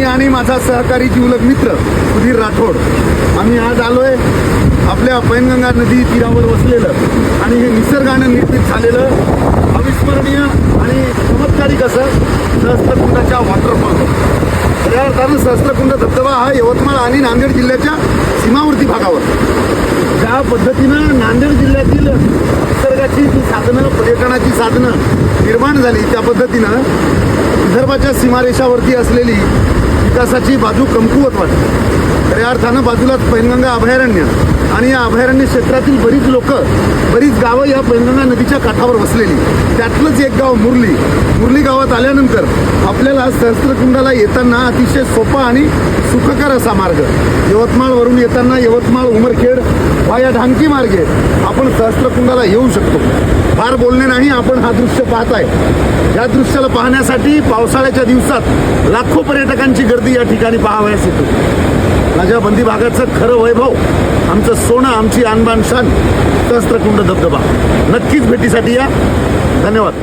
आणि माझा सहकारी जिवलग मित्र सुधीर राठोड आम्ही आज आलोय आपल्या पैनगंगा नदी तीरावर वसलेलं आणि हे निसर्गानं निर्मित झालेलं अविस्मरणीय आणि चमत्कारिक असं सहस्त्रकुंडाच्या वॉटरफॉल. या अर्थानं सहस्त्रकुंड धबधबा हा यवतमाळ आणि नांदेड जिल्ह्याच्या सीमावर्ती भागावर ज्या पद्धतीनं नांदेड जिल्ह्यातील निसर्गाची जी साधनं पर्यटनाची साधनं निर्माण झाली त्या पद्धतीनं विदर्भाच्या सीमारेषावरती असलेली विकासाची बाजू कमकुवत वाटते. खऱ्या अर्थानं बाजूलाच पैनगंगा अभयारण्य आणि या अभयारण्य क्षेत्रातील बरीच गावं या पैनगंगा नदीच्या काठावर वसलेली. त्यातलंच एक गाव मुरली गावात आल्यानंतर आपल्याला सहस्त्रकुंडाला येताना अतिशय सोपा आणि सुखकर असा मार्ग यवतमाळवरून येताना यवतमाळ उमरखेड या ढांकी मार्गे आपण सहस्त्रकुंडाला येऊ शकतो. फार बोलणे नाही, आपण हा दृश्य पाहताय. या दृश्याला पाहण्यासाठी पावसाळ्याच्या दिवसात लाखो पर्यटकांची गर्दी या ठिकाणी पाहावयास येते. माझ्या बंदी भागाचं खरं वैभव, आमचं सोनं, आमची आणबाण शान सहस्त्रकुंड धबधबा. नक्कीच भेटीसाठी या. धन्यवाद.